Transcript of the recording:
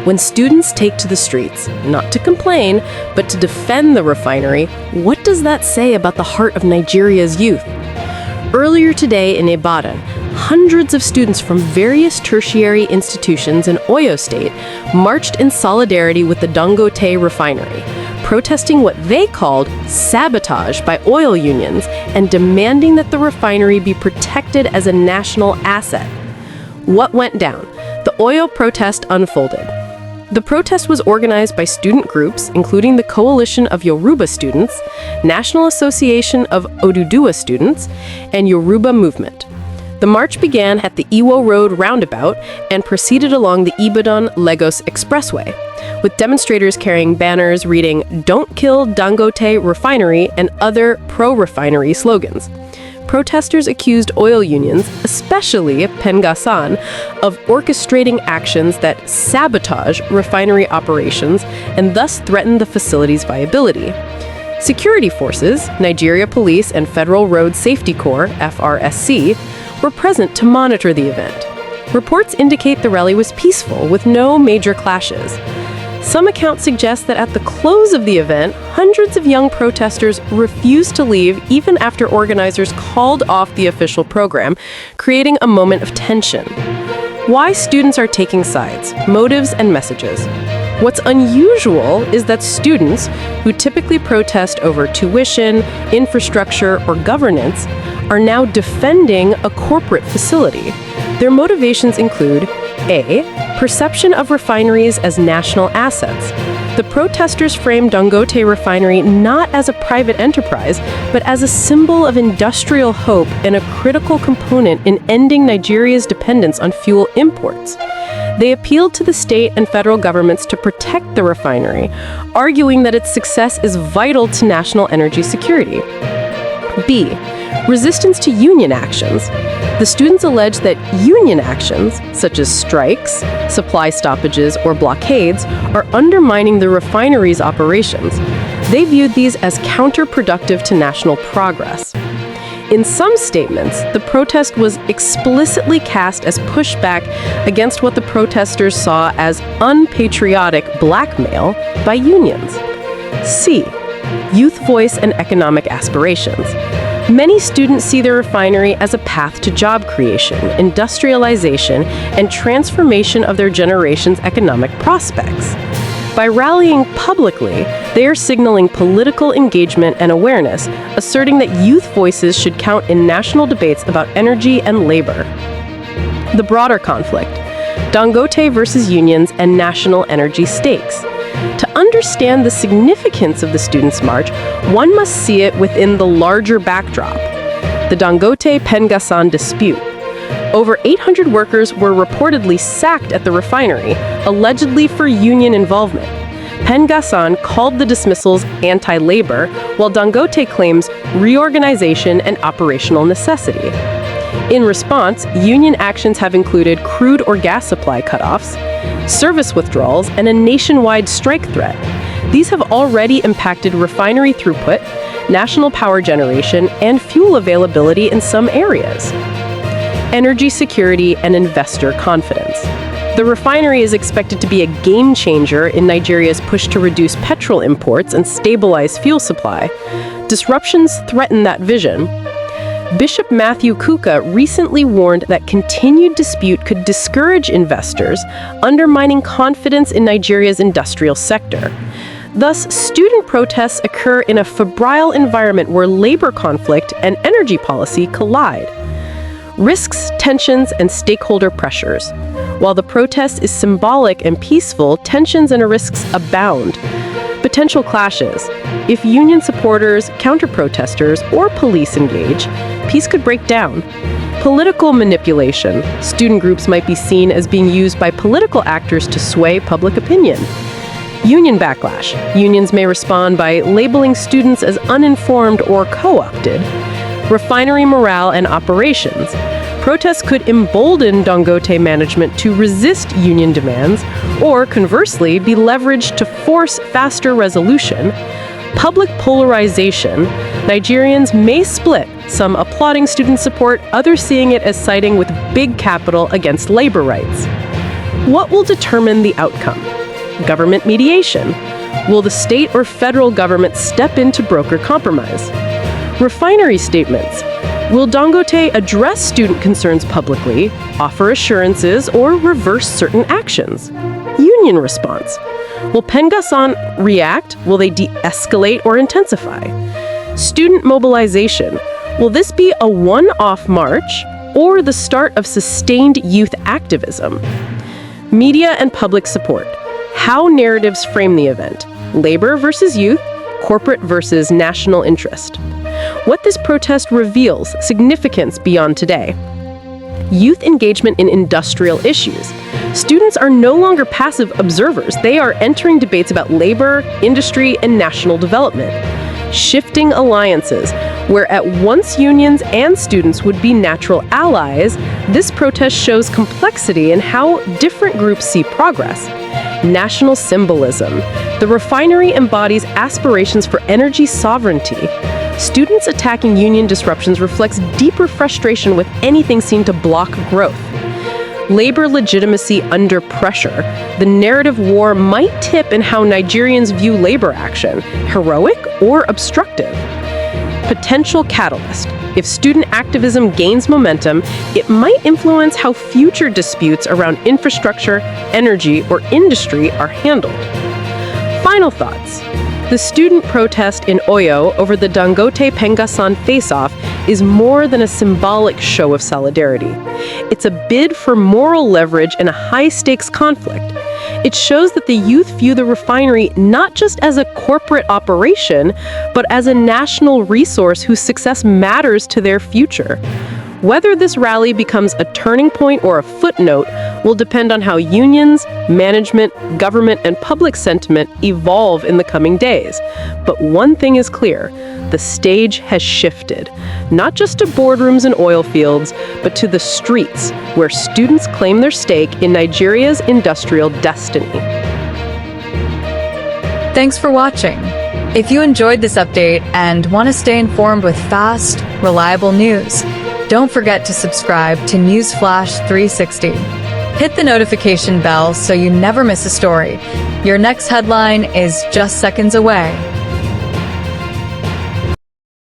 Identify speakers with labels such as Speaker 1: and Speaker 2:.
Speaker 1: When students take to the streets, not to complain, but to defend the refinery, what does that say about the heart of Nigeria's youth? Earlier today in Ibadan, hundreds of students from various tertiary institutions in Oyo State marched in solidarity with the Dangote Refinery, protesting what they called sabotage by oil unions and demanding that the refinery be protected as a national asset. What went down? The Oyo protest unfolded. The protest was organized by student groups, including the Coalition of Yoruba Students, National Association of Oduduwa Students, and Yoruba Movement. The march began at the Iwo Road roundabout and proceeded along the Ibadan-Lagos Expressway, with demonstrators carrying banners reading "Don't Kill Dangote Refinery" and other pro-refinery slogans. Protesters accused oil unions, especially PENGASSAN, of orchestrating actions that sabotage refinery operations and thus threaten the facility's viability. Security forces, Nigeria Police and Federal Road Safety Corps, FRSC, were present to monitor the event. Reports indicate the rally was peaceful, with no major clashes. Some accounts suggest that at the close of the event, hundreds of young protesters refused to leave even after organizers called off the official program, creating a moment of tension. Why students are taking sides, motives, and messages. What's unusual is that students, who typically protest over tuition, infrastructure, or governance, are now defending a corporate facility. Their motivations include A. Perception of refineries as national assets. The protesters framed Dangote Refinery not as a private enterprise, but as a symbol of industrial hope and a critical component in ending Nigeria's dependence on fuel imports. They appealed to the state and federal governments to protect the refinery, arguing that its success is vital to national energy security. B. Resistance to union actions. The students allege that union actions, such as strikes, supply stoppages, or blockades, are undermining the refinery's operations. They viewed these as counterproductive to national progress. In some statements, the protest was explicitly cast as pushback against what the protesters saw as unpatriotic blackmail by unions. C. Youth voice and economic aspirations. Many students see the refinery as a path to job creation, industrialization, and transformation of their generation's economic prospects. By rallying publicly, they are signaling political engagement and awareness, asserting that youth voices should count in national debates about energy and labor. The broader conflict: Dangote versus unions and national energy stakes. To understand the significance of the Students' March, one must see it within the larger backdrop, the Dangote-PENGASSAN dispute. Over 800 workers were reportedly sacked at the refinery, allegedly for union involvement. PENGASSAN called the dismissals anti-labor, while Dangote claims reorganization and operational necessity. In response, union actions have included crude or gas supply cutoffs, service withdrawals, and a nationwide strike threat. These have already impacted refinery throughput, national power generation, and fuel availability in some areas. Energy security and investor confidence. The refinery is expected to be a game changer in Nigeria's push to reduce petrol imports and stabilize fuel supply. Disruptions threaten that vision. Bishop Matthew Kuka recently warned that continued dispute could discourage investors, undermining confidence in Nigeria's industrial sector. Thus, student protests occur in a febrile environment where labor conflict and energy policy collide. Risks, tensions, and stakeholder pressures. While the protest is symbolic and peaceful, tensions and risks abound. Potential clashes. If union supporters, counter-protesters, or police engage, peace could break down. Political manipulation. Student groups might be seen as being used by political actors to sway public opinion. Union backlash. Unions may respond by labeling students as uninformed or co-opted. Refinery morale and operations. Protests could embolden Dangote management to resist union demands, or conversely, be leveraged to force faster resolution. Public polarization. Nigerians may split, some applauding student support, others seeing it as siding with big capital against labor rights. What will determine the outcome? Government mediation. Will the state or federal government step in to broker compromise? Refinery statements. Will Dangote address student concerns publicly, offer assurances, or reverse certain actions? Union response. Will PENGASSAN react? Will they de-escalate or intensify? Student mobilization. Will this be a one-off march or the start of sustained youth activism? Media and public support. How narratives frame the event. Labor versus youth, corporate versus national interest. What this protest reveals significance beyond today. Youth engagement in industrial issues. Students are no longer passive observers. They are entering debates about labor, industry, and national development. Shifting alliances. Where at once unions and students would be natural allies, this protest shows complexity in how different groups see progress. National symbolism. The refinery embodies aspirations for energy sovereignty. Students attacking union disruptions reflects deeper frustration with anything seen to block growth. Labor legitimacy under pressure. The narrative war might tip in how Nigerians view labor action, heroic or obstructive. Potential catalyst. If student activism gains momentum, it might influence how future disputes around infrastructure, energy, or industry are handled. Final thoughts. The student protest in Oyo over the Dangote PENGASSAN face-off is more than a symbolic show of solidarity. It's a bid for moral leverage in a high-stakes conflict. It shows that the youth view the refinery not just as a corporate operation, but as a national resource whose success matters to their future. Whether this rally becomes a turning point or a footnote will depend on how unions, management, government, and public sentiment evolve in the coming days. But one thing is clear, the stage has shifted, not just to boardrooms and oil fields, but to the streets, where students claim their stake in Nigeria's industrial destiny.
Speaker 2: Thanks for watching. If you enjoyed this update and want to stay informed with fast, reliable news, don't forget to subscribe to Newsflash 360. Hit the notification bell so you never miss a story. Your next headline is just seconds away.